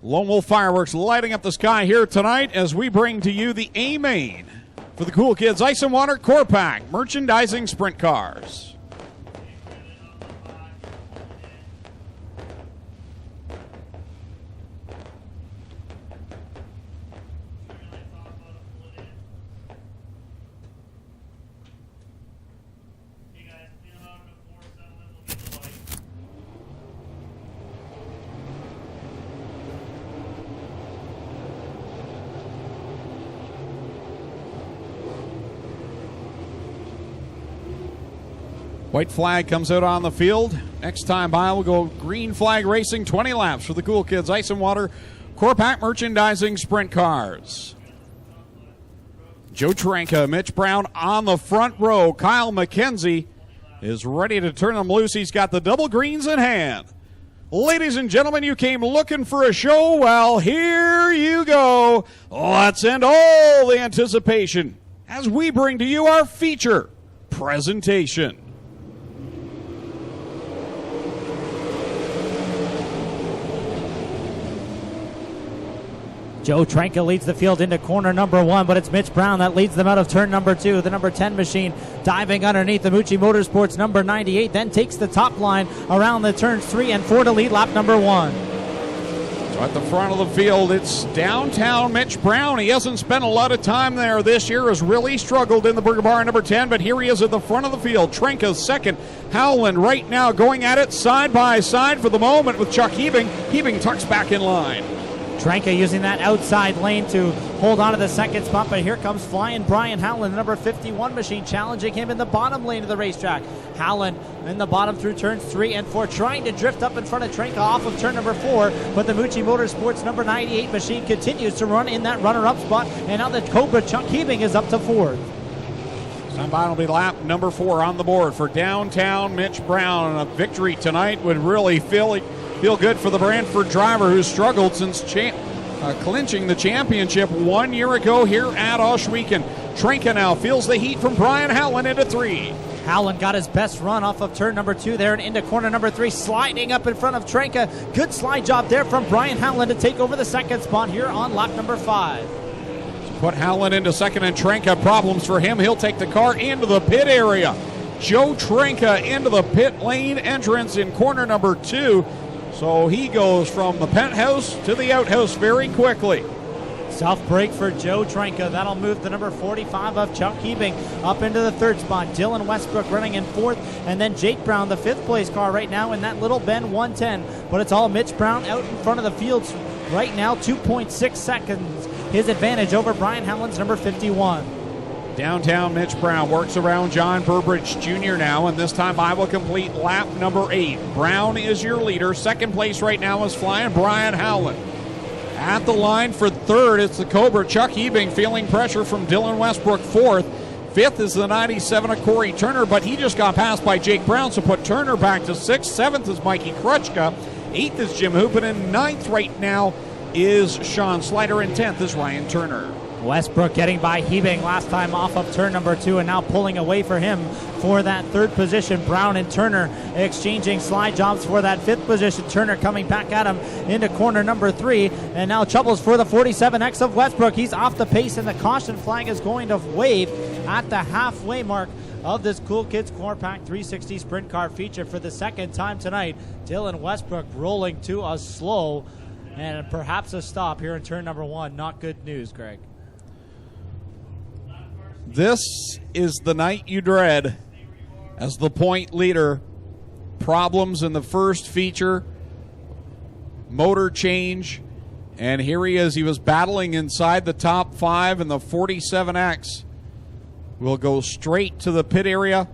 Lone Wolf Fireworks lighting up the sky here tonight as we bring to you the A-Main for the Cool Kids Ice and Water Corrpak Merchandising Sprint Cars. White flag comes out on the field. Next time by, we'll go green flag racing, 20 laps for the Cool Kids Ice and Water Corrpak Merchandising Sprint Cars. Joe Trenka, Mitch Brown on the front row. Kyle McKenzie is ready to turn them loose. He's got the double greens in hand. Ladies and gentlemen, you came looking for a show. Well, here you go. Let's end all the anticipation as we bring to you our feature presentation. Joe Trenka leads the field into corner number 1, but it's Mitch Brown that leads them out of turn number 2. The number 10 machine diving underneath the Mucci Motorsports number 98, then takes the top line around the turns 3 and 4 to lead lap number 1. So at the front of the field, it's downtown Mitch Brown. He hasn't spent a lot of time there this year, has really struggled in the Burger Bar number 10, but here he is at the front of the field. Trenka's second. Howland right now going at it side by side for the moment with Chuck Hebing. Hebing tucks back in line. Trenka using that outside lane to hold on to the second spot, but here comes flying Bryan Howland, the number 51 machine, challenging him in the bottom lane of the racetrack. Howland in the bottom through turns 3 and 4, trying to drift up in front of Trenka off of turn number 4, but the Mucci Motorsports number 98 machine continues to run in that runner-up spot, and now the Cobra Chuck Hebing is up to 4th. Sometime will be lap number 4 on the board for downtown Mitch Brown, and a victory tonight would really feel good for the Brantford driver who's struggled since clinching the championship 1 year ago here at Ohsweken. Trenka now feels the heat from Bryan Howland into 3. Howland got his best run off of turn number 2 there and into corner number 3, sliding up in front of Trenka. Good slide job there from Bryan Howland to take over the second spot here on lap number 5. Put Howland into second, and Trenka, problems for him. He'll take the car into the pit area. Joe Trenka into the pit lane entrance in corner number 2. So he goes from the penthouse to the outhouse very quickly. Self-break for Joe Trenka. That'll move the number 45 of Chuck Hebing up into the third spot. Dylan Westbrook running in 4th, and then Jake Brown, the 5th place car right now in that little Ben 110. But it's all Mitch Brown out in front of the field right now, 2.6 seconds. His advantage over Bryan Howland's number 51. Downtown Mitch Brown works around John Burbridge Jr. now, and this time I will complete lap number 8. Brown is your leader. Second place right now is flying Bryan Howland. At the line for third, it's the Cobra Chuck Hebing, feeling pressure from Dylan Westbrook. 4th. 5th is the 97 of Corey Turner, but he just got passed by Jake Brown, so put Turner back to 6th. 7th is Mikey Krutchka. 8th is Jim Hoopin, and 9th right now is Sean Slider, and 10th is Ryan Turner. Westbrook getting by Hebing last time off of turn number 2 and now pulling away for him for that 3rd position. Brown and Turner exchanging slide jobs for that 5th position. Turner coming back at him into corner number 3, and now troubles for the 47X of Westbrook. He's off the pace, and the caution flag is going to wave at the halfway mark of this Cool Kids Corrpak 360 Sprint Car feature for the second time tonight. Dylan Westbrook rolling to a slow and perhaps a stop here in turn number 1. Not good news, Greg. This is the night you dread as the point leader. Problems in the first feature, motor change, and here he is. He was battling inside the top 5, and the 47X will go straight to the pit area.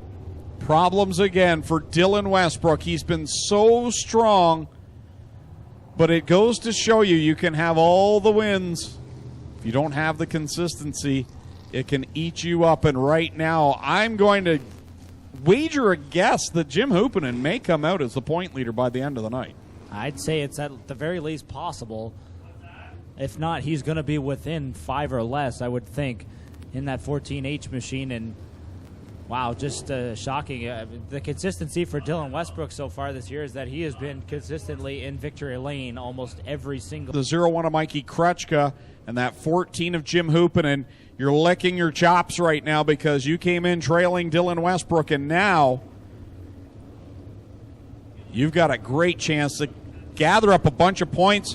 Problems again for Dylan Westbrook. He's been so strong, but it goes to show you can have all the wins. If you don't have the consistency, it can eat you up. And right now, I'm going to wager a guess that Jim Hoopinen may come out as the point leader by the end of the night. I'd say it's at the very least possible. If not, he's going to be within 5 or less, I would think, in that 14H machine. And Wow, just shocking. The consistency for Dylan Westbrook so far this year is that he has been consistently in victory lane almost every single. The 0-1 of Mikey Krutchka and that 14 of Jim Hoopinen. You're licking your chops right now because you came in trailing Dylan Westbrook, and now you've got a great chance to gather up a bunch of points.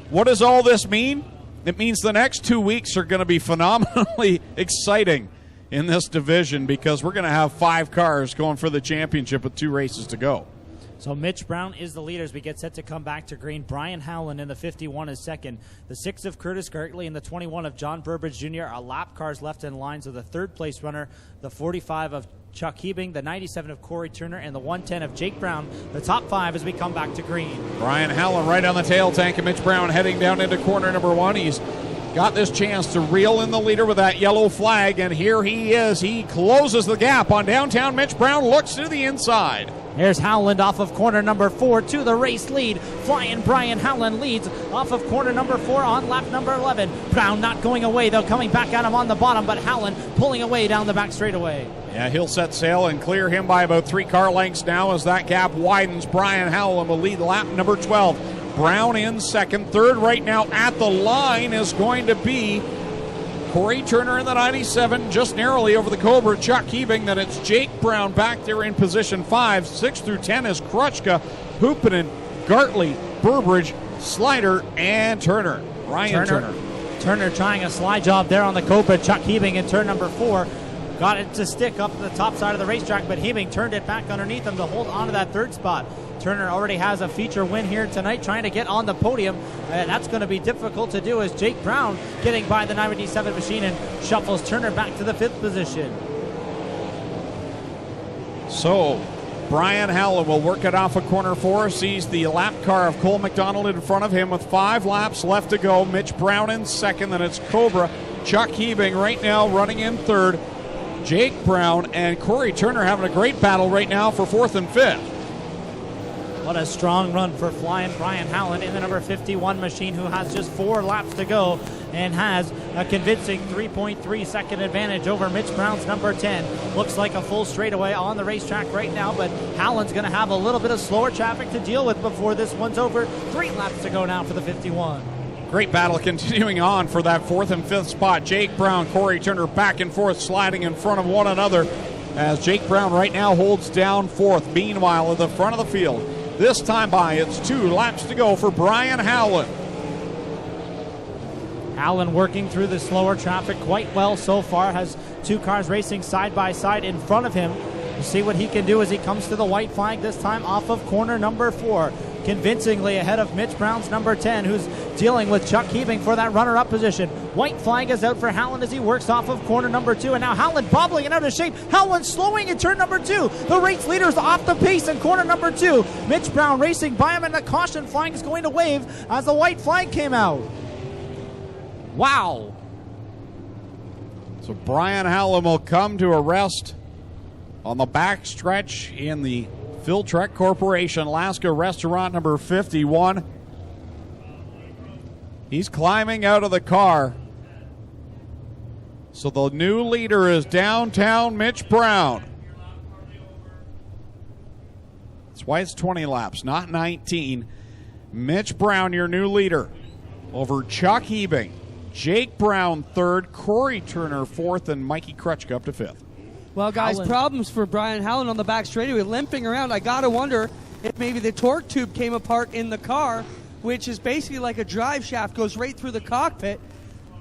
What does all this mean? It means the next 2 weeks are going to be phenomenally exciting in this division because we're going to have 5 cars going for the championship with 2 races to go. So Mitch Brown is the leader as we get set to come back to green. Bryan Howland in the 51 is second. The 6 of Curtis Gartley and the 21 of John Burbridge Jr. are lap cars left in line. So the third place runner, the 45 of Chuck Hebing, the 97 of Corey Turner, and the 110 of Jake Brown, the top 5 as we come back to green. Bryan Howland right on the tail tank of Mitch Brown heading down into corner number 1. He's got this chance to reel in the leader with that yellow flag, and here he is. He closes the gap on downtown Mitch Brown, looks to the inside. Here's Howland off of corner number 4 to the race lead. Flying Bryan Howland leads off of corner number 4 on lap number 11. Brown not going away, though, coming back at him on the bottom, but Howland pulling away down the back straightaway. Yeah, he'll set sail and clear him by about 3 car lengths now as that gap widens. Bryan Howland will lead lap number 12. Brown in second. Third right now at the line is going to be Corey Turner in the 97, just narrowly over the Cobra, Chuck Hebing. Then it's Jake Brown back there in position 5. 6 through 10 is Krutchka, Hoopinen, Gartley, Burbridge, Slider, and Turner. Ryan Turner. Turner trying a slide job there on the Cobra. Chuck Hebing in turn number 4. Got it to stick up the top side of the racetrack, but Hebing turned it back underneath him to hold on to that third spot. Turner already has a feature win here tonight, trying to get on the podium, and that's going to be difficult to do as Jake Brown getting by the 97 machine and shuffles Turner back to the 5th position. So Bryan Howland will work it off of corner 4, sees the lap car of Cole McDonald in front of him with 5 laps left to go. Mitch Brown in second, then it's Cobra, Chuck Hebing right now running in third. Jake Brown and Corey Turner having a great battle right now for 4th and 5th. What a strong run for flying Bryan Howland in the number 51 machine, who has just 4 laps to go and has a convincing 3.3 second advantage over Mitch Brown's number 10. Looks like a full straightaway on the racetrack right now, but Howland's going to have a little bit of slower traffic to deal with before this one's over. 3 laps to go now for the 51. Great battle continuing on for that 4th and 5th spot. Jake Brown, Corey Turner back and forth, sliding in front of one another as Jake Brown right now holds down 4th. Meanwhile, at the front of the field, this time by, it's 2 laps to go for Bryan Howland. Howland working through the slower traffic quite well so far, has 2 cars racing side by side in front of him. We'll see what he can do as he comes to the white flag, this time off of corner number 4. Convincingly ahead of Mitch Brown's number 10, who's dealing with Chuck Hebing for that runner-up position. White flag is out for Howland as he works off of corner number 2, and now Howland bobbling and out of shape. Howland slowing in turn number 2. The race leader's off the pace in corner number 2. Mitch Brown racing by him, and the caution flag is going to wave as the white flag came out. Wow. So Bryan Howland will come to a rest on the back stretch in the Phil Trek Corporation Alaska Restaurant number 51. He's climbing out of the car. So the new leader is downtown Mitch Brown. That's why it's 20 laps, not 19. Mitch Brown, your new leader, over Chuck Hebing, Jake Brown 3rd, Corey Turner 4th, and Mikey Krutchka up to 5th. Well, guys, Howland. Problems for Bryan Howland on the back straightaway, limping around. I got to wonder if maybe the torque tube came apart in the car, which is basically like a drive shaft, goes right through the cockpit.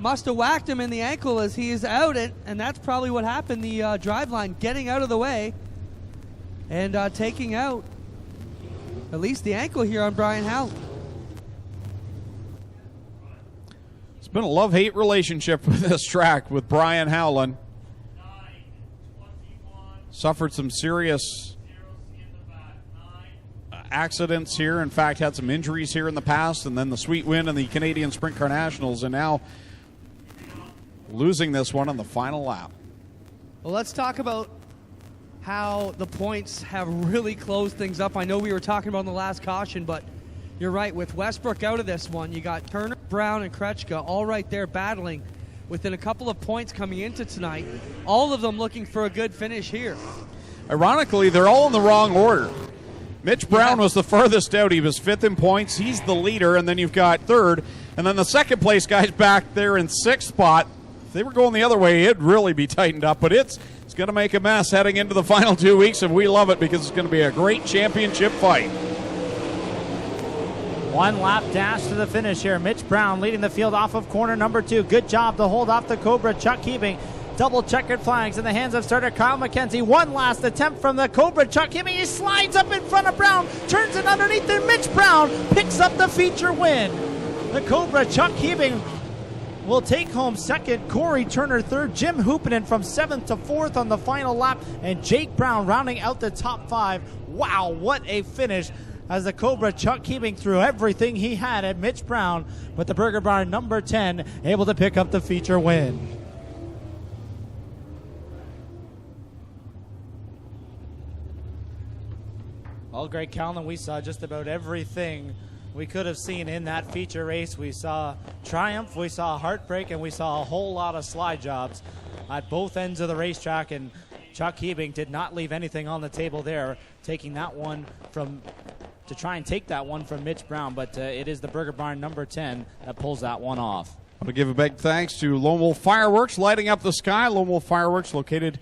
Must have whacked him in the ankle as he is out, and that's probably what happened. The drive line getting out of the way and taking out at least the ankle here on Bryan Howland. It's been a love-hate relationship with this track with Bryan Howland. Suffered some serious accidents here. In fact, had some injuries here in the past, and then the sweet win in the Canadian Sprint Car Nationals, and now losing this one on the final lap. Well, let's talk about how the points have really closed things up. I know we were talking about in the last caution, but you're right. With Westbrook out of this one, you got Turner, Brown, and Krutchka all right there battling within a couple of points coming into tonight. All of them looking for a good finish here. Ironically, they're all in the wrong order. Mitch Brown was the furthest out. He was 5th in points. He's the leader, and then you've got 3rd. And then the second place guy's back there in 6th spot. If they were going the other way, it'd really be tightened up. But it's going to make a mess heading into the final 2 weeks, and we love it because it's going to be a great championship fight. One lap dash to the finish here. Mitch Brown leading the field off of corner number 2. Good job to hold off the Cobra. Chuck Hebing. Double checkered flags in the hands of starter Kyle McKenzie. One last attempt from the Cobra. Chuck Hebing. He slides up in front of Brown. Turns it underneath, and Mitch Brown picks up the feature win. The Cobra, Chuck Hebing, will take home 2nd. Corey Turner 3rd. Jim Hoopinen from 7th to 4th on the final lap. And Jake Brown rounding out the top 5. Wow, what a finish. As the Cobra, Chuck Hebing threw everything he had at Mitch Brown, but the Burger Barn number 10 able to pick up the feature win. Well, Greg Callan, we saw just about everything we could have seen in that feature race. We saw triumph, we saw heartbreak, and we saw a whole lot of slide jobs at both ends of the racetrack, and Chuck Hebing did not leave anything on the table there, taking that one to try and take that one from Mitch Brown, but it is the Burger Barn number 10 that pulls that one off. I want to give a big thanks to Lone Wolf Fireworks, lighting up the sky. Lone Wolf Fireworks located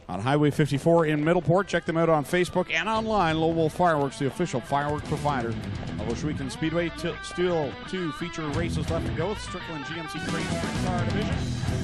on Highway 54 in Middleport. Check them out on Facebook and online. Lone Wolf Fireworks, the official firework provider of Ohsweken Speedway. Still 2 feature races left to go with Strickland GMC Crane Sprintcar Division.